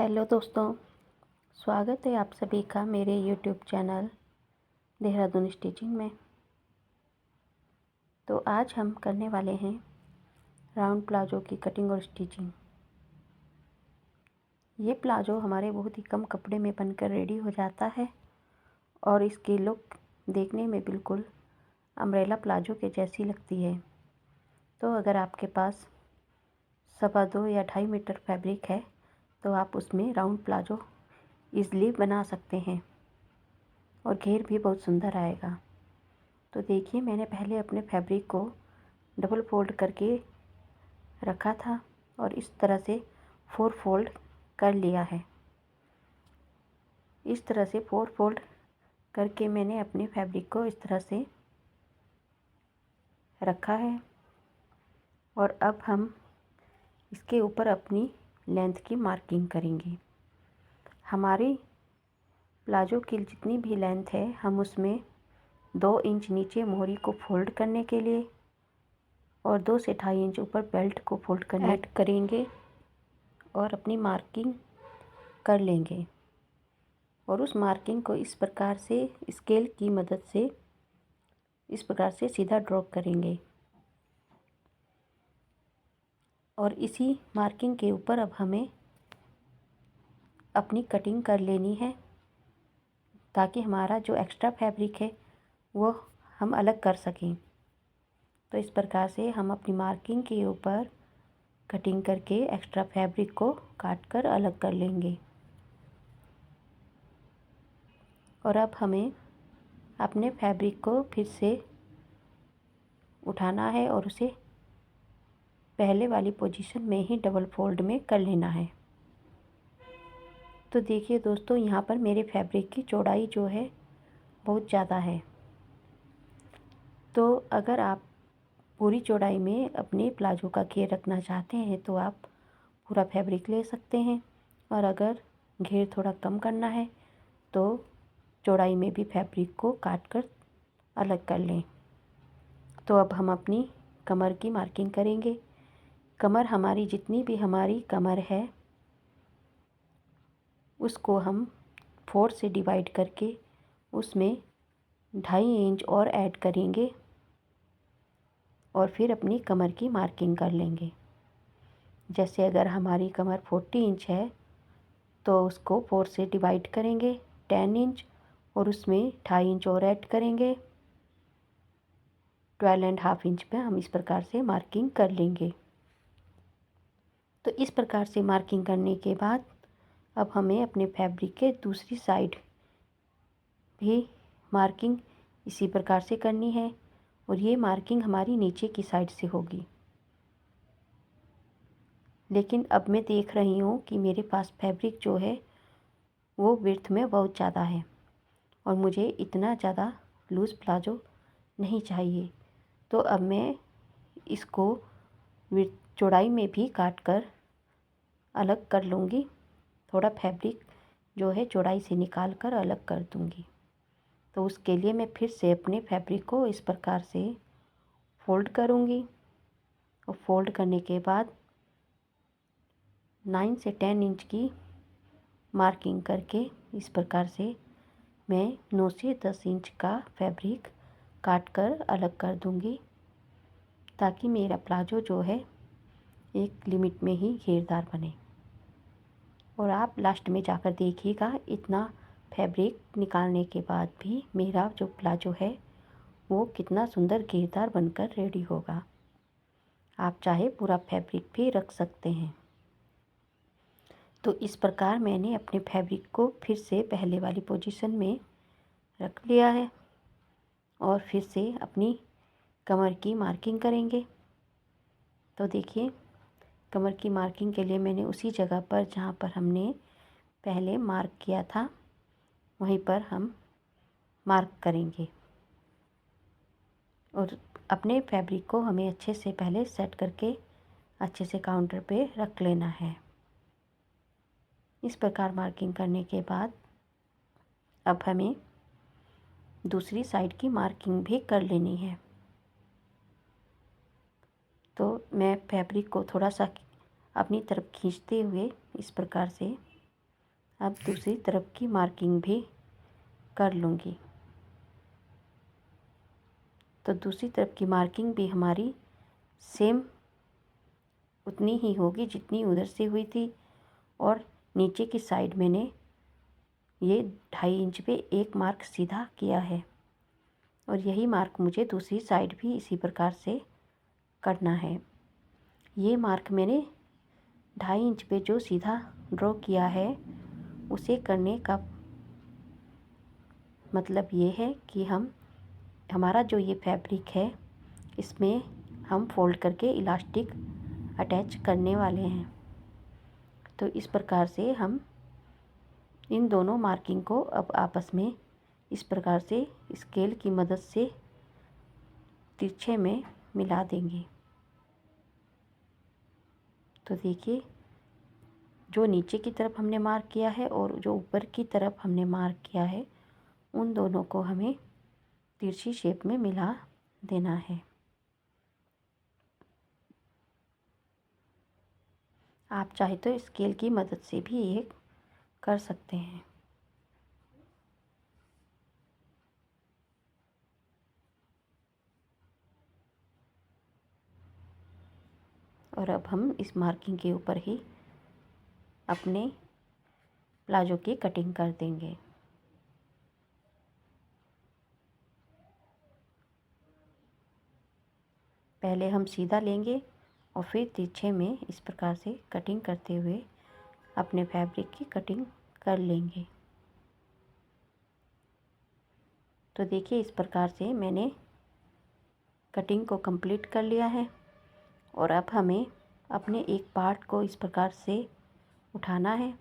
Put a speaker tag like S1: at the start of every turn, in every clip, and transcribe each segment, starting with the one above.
S1: Hello दोस्तों, स्वागत है आप सभी का मेरे यूट्यूब चैनल देहरादून स्टिचिंग में। तो आज हम करने वाले हैं राउंड प्लाजो की कटिंग और स्टिचिंग। ये प्लाजो हमारे बहुत ही कम कपड़े में बनकर रेडी हो जाता है और इसकी लुक देखने में बिल्कुल अम्ब्रेला प्लाजो के जैसी लगती है। तो अगर आपके पास 2.25 या 2.5 मीटर फैब्रिक है तो आप उसमें राउंड प्लाजो ईज़िली बना सकते हैं और घेर भी बहुत सुंदर आएगा। तो देखिए, मैंने पहले अपने फैब्रिक को डबल फोल्ड करके रखा था और इस तरह से 4 फोल्ड कर लिया है। इस तरह से 4 फोल्ड करके मैंने अपने फैब्रिक को इस तरह से रखा है और अब हम इसके ऊपर अपनी लेंथ की मार्किंग करेंगे। हमारी प्लाजो की जितनी भी लेंथ है हम उसमें 2 इंच नीचे मोहरी को फोल्ड करने के लिए और 2 से 2.5 इंच ऊपर बेल्ट को फोल्ड करने ऐड करेंगे और अपनी मार्किंग कर लेंगे। और उस मार्किंग को इस प्रकार से स्केल की मदद से इस प्रकार से सीधा ड्रॉ करेंगे और इसी मार्किंग के ऊपर अब हमें अपनी कटिंग कर लेनी है ताकि हमारा जो एक्स्ट्रा फैब्रिक है वो हम अलग कर सकें। तो इस प्रकार से हम अपनी मार्किंग के ऊपर कटिंग करके एक्स्ट्रा फैब्रिक को काट कर अलग कर लेंगे। और अब हमें अपने फैब्रिक को फिर से उठाना है और उसे पहले वाली पोजीशन में ही डबल फोल्ड में कर लेना है। तो देखिए दोस्तों, यहाँ पर मेरे फैब्रिक की चौड़ाई जो है बहुत ज़्यादा है। तो अगर आप पूरी चौड़ाई में अपने प्लाजो का घेर रखना चाहते हैं तो आप पूरा फैब्रिक ले सकते हैं और अगर घेर थोड़ा कम करना है तो चौड़ाई में भी फैब्रिक को काट कर अलग कर लें। तो अब हम अपनी कमर की मार्किंग करेंगे। कमर हमारी जितनी भी हमारी कमर है उसको हम 4 से डिवाइड करके उसमें 2.5 इंच और ऐड करेंगे और फिर अपनी कमर की मार्किंग कर लेंगे। जैसे अगर हमारी कमर 40 इंच है तो उसको 4 से डिवाइड करेंगे 10 इंच और उसमें 2.5 इंच और ऐड करेंगे 12.5 इंच पे हम इस प्रकार से मार्किंग कर लेंगे। तो इस प्रकार से मार्किंग करने के बाद अब हमें अपने फैब्रिक के दूसरी साइड भी मार्किंग इसी प्रकार से करनी है और ये मार्किंग हमारी नीचे की साइड से होगी। लेकिन अब मैं देख रही हूँ कि मेरे पास फैब्रिक जो है वो विड्थ में बहुत ज़्यादा है और मुझे इतना ज़्यादा लूज़ प्लाजो नहीं चाहिए। तो अब मैं इसको विड्थ चौड़ाई में भी काट कर अलग कर लूँगी। थोड़ा फैब्रिक जो है चौड़ाई से निकाल कर अलग कर दूँगी। तो उसके लिए मैं फिर से अपने फैब्रिक को इस प्रकार से फोल्ड करूँगी और फोल्ड करने के बाद 9 से 10 इंच की मार्किंग करके इस प्रकार से मैं 9 से 10 इंच का फैब्रिक काट कर अलग कर दूँगी ताकि मेरा प्लाजो जो है एक लिमिट में ही घेरदार बने। और आप लास्ट में जाकर देखिएगा, इतना फैब्रिक निकालने के बाद भी मेरा जो प्लाजो है वो कितना सुंदर घेरदार बनकर रेडी होगा। आप चाहे पूरा फैब्रिक भी रख सकते हैं। तो इस प्रकार मैंने अपने फैब्रिक को फिर से पहले वाली पोजीशन में रख लिया है और फिर से अपनी कमर की मार्किंग करेंगे। तो देखिए, कमर की मार्किंग के लिए मैंने उसी जगह पर जहाँ पर हमने पहले मार्क किया था वहीं पर हम मार्क करेंगे और अपने फैब्रिक को हमें अच्छे से पहले सेट करके अच्छे से काउंटर पे रख लेना है। इस प्रकार मार्किंग करने के बाद अब हमें दूसरी साइड की मार्किंग भी कर लेनी है। तो मैं फैब्रिक को थोड़ा सा अपनी तरफ खींचते हुए इस प्रकार से अब दूसरी तरफ की मार्किंग भी कर लूँगी। तो दूसरी तरफ की मार्किंग भी हमारी सेम उतनी ही होगी जितनी उधर से हुई थी, और नीचे की साइड मैंने ये 2.5 इंच पे एक मार्क सीधा किया है, और यही मार्क मुझे दूसरी साइड भी इसी प्रकार से करना है। ये मार्क मैंने 2.5 इंच पे जो सीधा ड्रॉ किया है उसे करने का मतलब ये है कि हमारा जो ये फैब्रिक है इसमें हम फोल्ड करके इलास्टिक अटैच करने वाले हैं। तो इस प्रकार से हम इन दोनों मार्किंग को अब आपस में इस प्रकार से स्केल की मदद से तिरछे में मिला देंगे। तो देखिए, जो नीचे की तरफ हमने मार्क किया है और जो ऊपर की तरफ हमने मार्क किया है, उन दोनों को हमें तिरछी शेप में मिला देना है। आप चाहे तो स्केल की मदद से भी ये कर सकते हैं। और अब हम इस मार्किंग के ऊपर ही अपने प्लाजो की कटिंग कर देंगे। पहले हम सीधा लेंगे और फिर तिरछे में इस प्रकार से कटिंग करते हुए अपने फैब्रिक की कटिंग कर लेंगे। तो देखिए, इस प्रकार से मैंने कटिंग को कंप्लीट कर लिया है, और अब हमें अपने एक पार्ट को इस प्रकार से उठाना है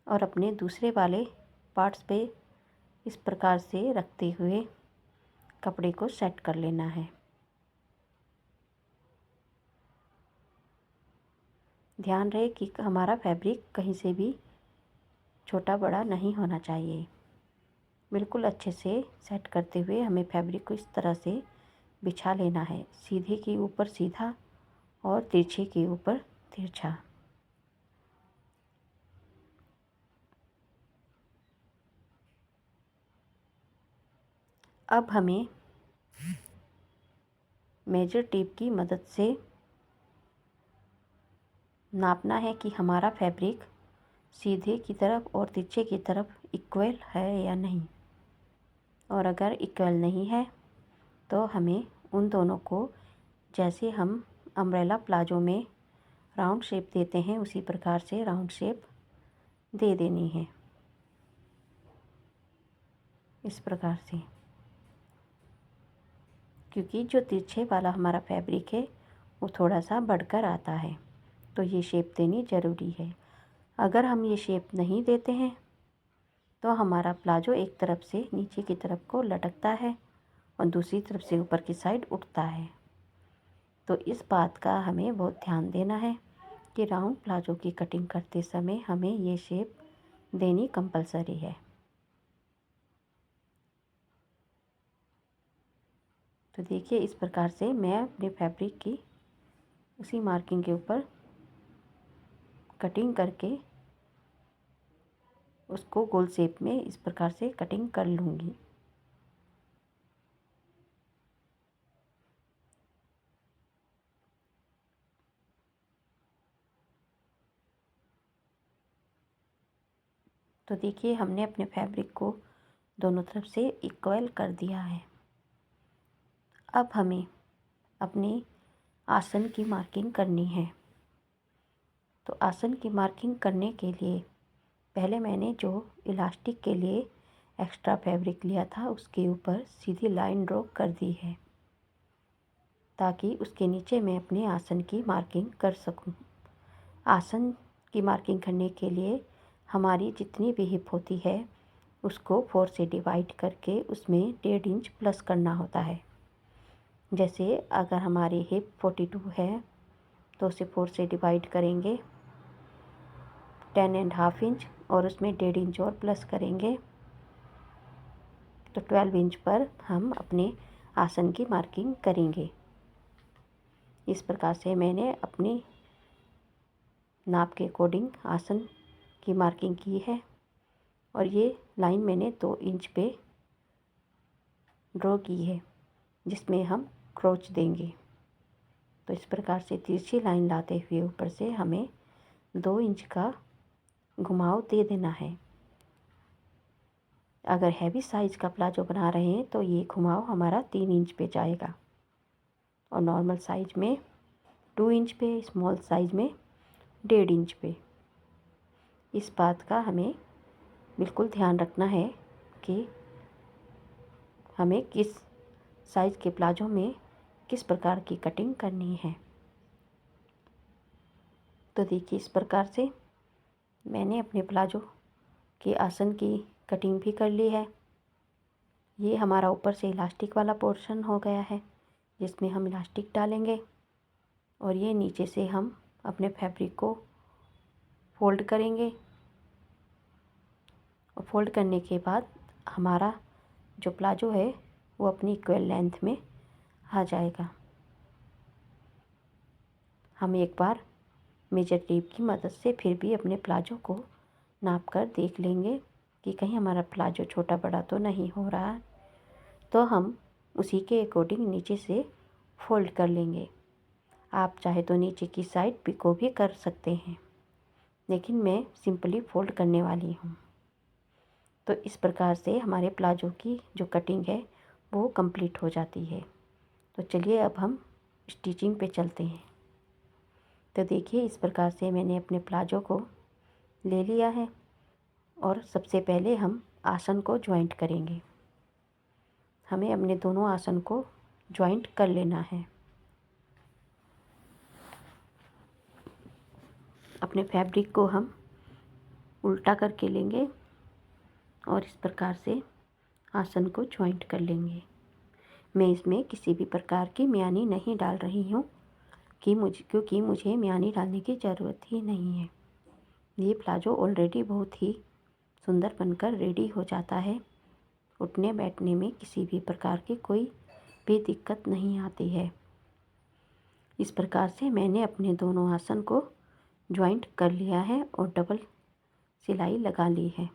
S1: और अपने दूसरे वाले पार्ट्स पे इस प्रकार से रखते हुए कपड़े को सेट कर लेना है। ध्यान रहे कि हमारा फैब्रिक कहीं से भी छोटा बड़ा नहीं होना चाहिए। बिल्कुल अच्छे से सेट करते हुए हमें फैब्रिक को इस तरह से बिछा लेना है, सीधे के ऊपर सीधा और तिरछे के ऊपर तिरछा। अब हमें मेजर टेप की मदद से नापना है कि हमारा फैब्रिक सीधे की तरफ और तिरछे की तरफ इक्वल है या नहीं। और अगर इक्वल नहीं है तो हमें उन दोनों को, जैसे हम अम्ब्रेला प्लाजो में राउंड शेप देते हैं, उसी प्रकार से राउंड शेप दे देनी है, इस प्रकार से। क्योंकि जो तिरछे वाला हमारा फैब्रिक है वो थोड़ा सा बढ़कर आता है, तो ये शेप देनी ज़रूरी है। अगर हम ये शेप नहीं देते हैं तो हमारा प्लाजो एक तरफ से नीचे की तरफ को लटकता है और दूसरी तरफ से ऊपर की साइड उठता है। तो इस बात का हमें बहुत ध्यान देना है कि राउंड प्लाजो की कटिंग करते समय हमें ये शेप देनी कंपलसरी है। तो देखिए, इस प्रकार से मैं अपने फैब्रिक की उसी मार्किंग के ऊपर कटिंग करके उसको गोल शेप में इस प्रकार से कटिंग कर लूँगी। तो देखिए, हमने अपने फैब्रिक को दोनों तरफ से इक्वल कर दिया है। अब हमें अपनी आसन की मार्किंग करनी है। तो आसन की मार्किंग करने के लिए पहले मैंने जो इलास्टिक के लिए एक्स्ट्रा फैब्रिक लिया था उसके ऊपर सीधी लाइन ड्रॉ कर दी है, ताकि उसके नीचे मैं अपने आसन की मार्किंग कर सकूं। आसन की मार्किंग करने के लिए हमारी जितनी भी हिप होती है उसको 4 से डिवाइड करके उसमें 1.5 इंच प्लस करना होता है। जैसे अगर हमारी हिप 42 है तो उसे 4 से डिवाइड करेंगे 10.5 इंच, और उसमें 1.5 इंच और प्लस करेंगे तो 12 इंच पर हम अपने आसन की मार्किंग करेंगे। इस प्रकार से मैंने अपनी नाप के अकॉर्डिंग आसन की मार्किंग की है। और ये लाइन मैंने 2 इंच पे ड्रॉ की है, जिसमें हम क्रोच देंगे। तो इस प्रकार से तिरछी लाइन लाते हुए ऊपर से हमें 2 इंच का घुमाव दे देना है। अगर हैवी साइज़ का प्लाजो बना रहे हैं तो ये घुमाव हमारा 3 इंच पे जाएगा, और नॉर्मल साइज़ में 2 इंच पे, स्मॉल साइज़ में 1.5 इंच पे। इस बात का हमें बिल्कुल ध्यान रखना है कि हमें किस साइज़ के प्लाजो में किस प्रकार की कटिंग करनी है। तो देखिए, इस प्रकार से मैंने अपने प्लाजो के आसन की कटिंग भी कर ली है। ये हमारा ऊपर से इलास्टिक वाला पोर्शन हो गया है, जिसमें हम इलास्टिक डालेंगे, और ये नीचे से हम अपने फैब्रिक को फोल्ड करेंगे, और फोल्ड करने के बाद हमारा जो प्लाजो है वो अपनी इक्वल लेंथ में आ जाएगा। हम एक बार मेजर टेप की मदद से फिर भी अपने प्लाजो को नाप कर देख लेंगे कि कहीं हमारा प्लाजो छोटा बड़ा तो नहीं हो रहा है। तो हम उसी के अकॉर्डिंग नीचे से फोल्ड कर लेंगे। आप चाहे तो नीचे की साइड पिको भी कर सकते हैं, लेकिन मैं सिंपली फोल्ड करने वाली हूँ। तो इस प्रकार से हमारे प्लाजो की जो कटिंग है वो कंप्लीट हो जाती है। तो चलिए अब हम स्टिचिंग पे चलते हैं। तो देखिए, इस प्रकार से मैंने अपने प्लाजो को ले लिया है, और सबसे पहले हम आसन को ज्वाइंट करेंगे। हमें अपने दोनों आसन को ज्वाइंट कर लेना है। अपने फैब्रिक को हम उल्टा करके लेंगे और इस प्रकार से आसन को ज्वाइंट कर लेंगे। मैं इसमें किसी भी प्रकार की म्यानी नहीं डाल रही हूँ क्योंकि मुझे म्यानी डालने की ज़रूरत ही नहीं है। ये प्लाजो ऑलरेडी बहुत ही सुंदर बनकर रेडी हो जाता है। उठने बैठने में किसी भी प्रकार की कोई भी दिक्कत नहीं आती है। इस प्रकार से मैंने अपने दोनों आसन को ज्वाइंट कर लिया है और डबल सिलाई लगा ली है।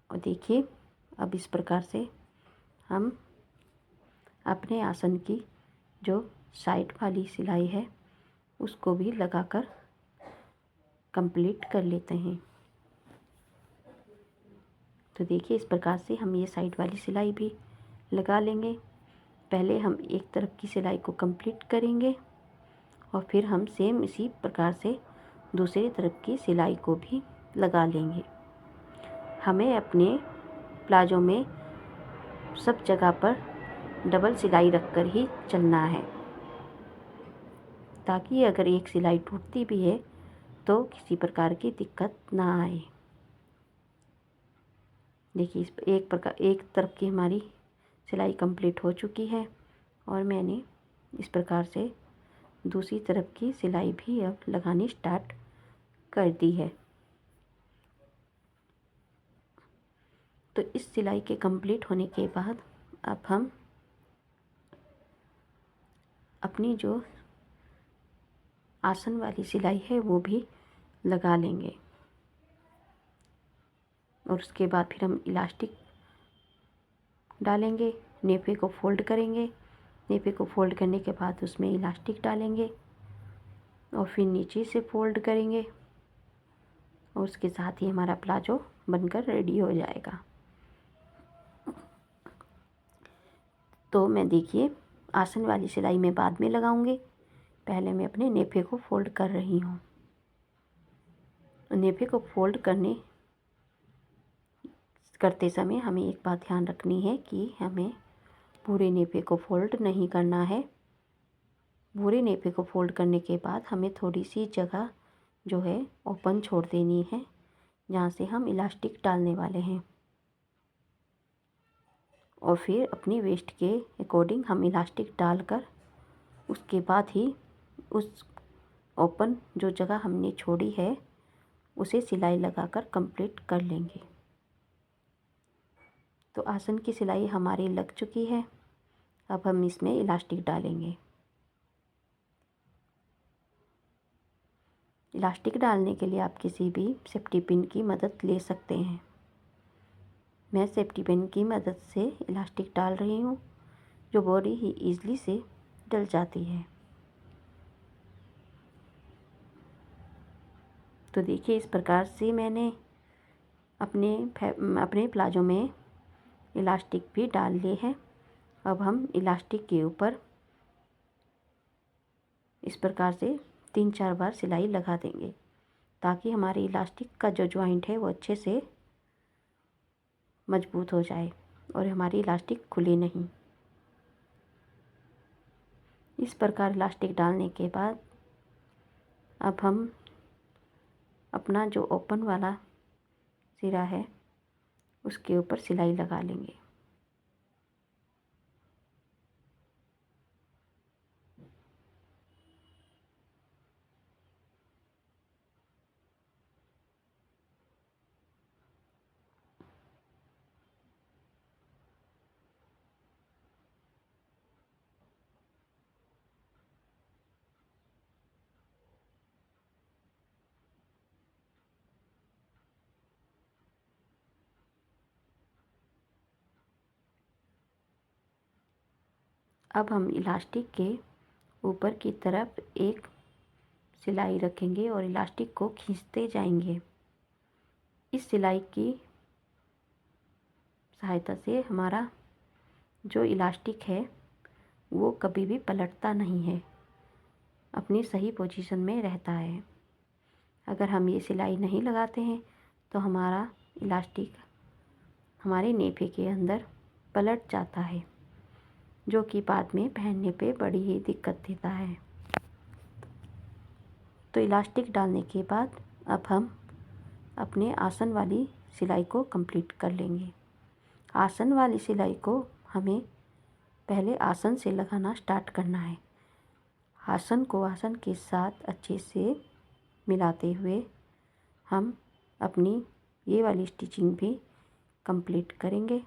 S1: और देखिए, अब इस प्रकार से हम अपने आसन की जो साइड वाली सिलाई है उसको भी लगाकर कंप्लीट कर लेते हैं। तो देखिए, इस प्रकार से हम ये साइड वाली सिलाई भी लगा लेंगे। पहले हम एक तरफ की सिलाई को कंप्लीट करेंगे और फिर हम सेम इसी प्रकार से दूसरी तरफ की सिलाई को भी लगा लेंगे। हमें अपने प्लाजो में सब जगह पर डबल सिलाई रखकर ही चलना है, ताकि अगर एक सिलाई टूटती भी है तो किसी प्रकार की दिक्कत ना आए। देखिए, इस एक तरफ की हमारी सिलाई कंप्लीट हो चुकी है और मैंने इस प्रकार से दूसरी तरफ की सिलाई भी अब लगानी स्टार्ट कर दी है। तो इस सिलाई के कंप्लीट होने के बाद अब हम अपनी जो आसन वाली सिलाई है वो भी लगा लेंगे, और उसके बाद फिर हम इलास्टिक डालेंगे, नेफे को फोल्ड करेंगे, नेफे को फोल्ड करने के बाद उसमें इलास्टिक डालेंगे और फिर नीचे से फोल्ड करेंगे, और उसके साथ ही हमारा प्लाजो बनकर रेडी हो जाएगा। तो मैं देखिए, आसन वाली सिलाई में बाद में लगाऊंगी, पहले मैं अपने नेफे को फोल्ड कर रही हूँ। नेफे को फोल्ड करते समय हमें एक बात ध्यान रखनी है कि हमें पूरे नेफे को फोल्ड नहीं करना है। पूरे नेफे को फोल्ड करने के बाद हमें थोड़ी सी जगह जो है ओपन छोड़ देनी है, जहाँ से हम इलास्टिक डालने वाले हैं, और फिर अपनी वेस्ट के अकॉर्डिंग हम इलास्टिक डालकर उसके बाद ही उस ओपन जो जगह हमने छोड़ी है उसे सिलाई लगाकर कंप्लीट कर लेंगे। तो आसन की सिलाई हमारी लग चुकी है। अब हम इसमें इलास्टिक डालेंगे। इलास्टिक डालने के लिए आप किसी भी सेफ्टी पिन की मदद ले सकते हैं। मैं सेफ्टी पिन की मदद से इलास्टिक डाल रही हूँ, जो बड़ी ही ईज़िली से डल जाती है। तो देखिए, इस प्रकार से मैंने अपने प्लाजो में इलास्टिक भी डाल लिए हैं। अब हम इलास्टिक के ऊपर इस प्रकार से 3-4 बार सिलाई लगा देंगे, ताकि हमारे इलास्टिक का जो जॉइंट है वो अच्छे से मजबूत हो जाए और हमारी इलास्टिक खुले नहीं। इस प्रकार इलास्टिक डालने के बाद अब हम अपना जो ओपन वाला सिरा है उसके ऊपर सिलाई लगा लेंगे। अब हम इलास्टिक के ऊपर की तरफ एक सिलाई रखेंगे और इलास्टिक को खींचते जाएंगे। इस सिलाई की सहायता से हमारा जो इलास्टिक है वो कभी भी पलटता नहीं है, अपनी सही पोजीशन में रहता है। अगर हम ये सिलाई नहीं लगाते हैं तो हमारा इलास्टिक हमारे नेफे के अंदर पलट जाता है, जो कि बाद में पहनने पे बड़ी ही दिक्कत देता है। तो इलास्टिक डालने के बाद अब हम अपने आसन वाली सिलाई को कंप्लीट कर लेंगे। आसन वाली सिलाई को हमें पहले आसन से लगाना स्टार्ट करना है। आसन को आसन के साथ अच्छे से मिलाते हुए हम अपनी ये वाली स्टिचिंग भी कंप्लीट करेंगे।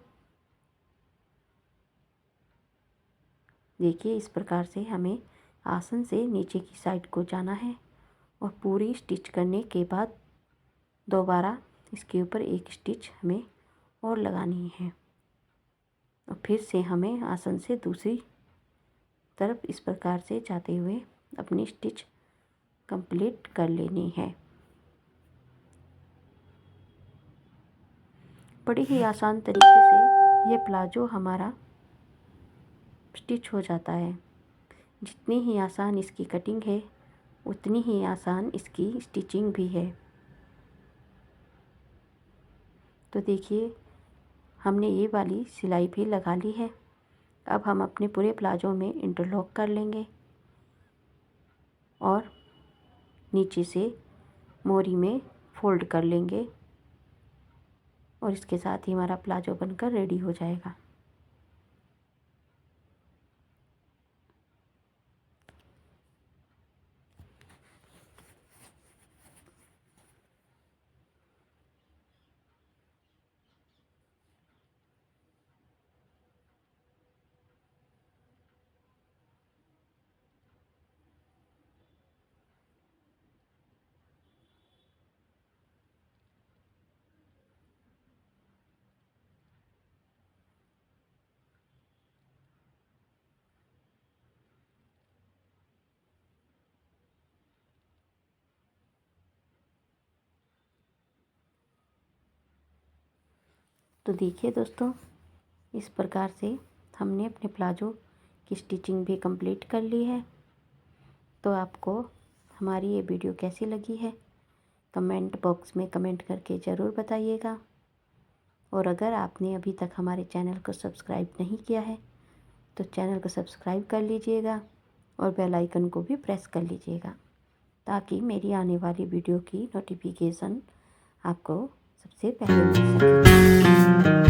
S1: देखिए, इस प्रकार से हमें आसन से नीचे की साइड को जाना है और पूरी स्टिच करने के बाद दोबारा इसके ऊपर एक स्टिच हमें और लगानी है और फिर से हमें आसन से दूसरी तरफ इस प्रकार से जाते हुए अपनी स्टिच कंप्लीट कर लेनी है। बड़ी ही आसान तरीके से ये प्लाजो हमारा स्टिच हो जाता है। जितनी ही आसान इसकी कटिंग है उतनी ही आसान इसकी स्टिचिंग भी है। तो देखिए, हमने ये वाली सिलाई भी लगा ली है। अब हम अपने पूरे प्लाजो में इंटरलॉक कर लेंगे और नीचे से मोरी में फोल्ड कर लेंगे और इसके साथ ही हमारा प्लाजो बनकर रेडी हो जाएगा। तो देखिए दोस्तों, इस प्रकार से हमने अपने प्लाजो की स्टिचिंग भी कंप्लीट कर ली है। तो आपको हमारी ये वीडियो कैसी लगी है कमेंट बॉक्स में कमेंट करके ज़रूर बताइएगा। और अगर आपने अभी तक हमारे चैनल को सब्सक्राइब नहीं किया है तो चैनल को सब्सक्राइब कर लीजिएगा और बेल आइकन को भी प्रेस कर लीजिएगा, ताकि मेरी आने वाली वीडियो की नोटिफिकेशन आपको सबसे पहले मिल सके।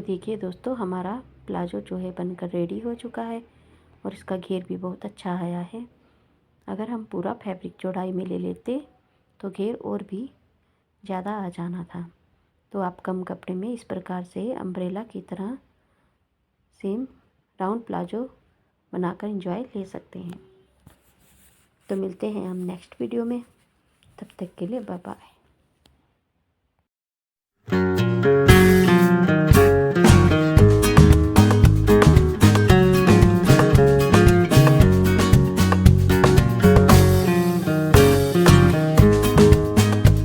S1: देखिए दोस्तों, हमारा प्लाजो जो है बनकर रेडी हो चुका है और इसका घेर भी बहुत अच्छा आया है। अगर हम पूरा फैब्रिक चौड़ाई में ले लेते तो घेर और भी ज़्यादा आ जाना था। तो आप कम कपड़े में इस प्रकार से अम्ब्रेला की तरह सेम राउंड प्लाजो बनाकर एंजॉय ले सकते हैं। तो मिलते हैं हम नेक्स्ट वीडियो में, तब तक के लिए बाय बाय।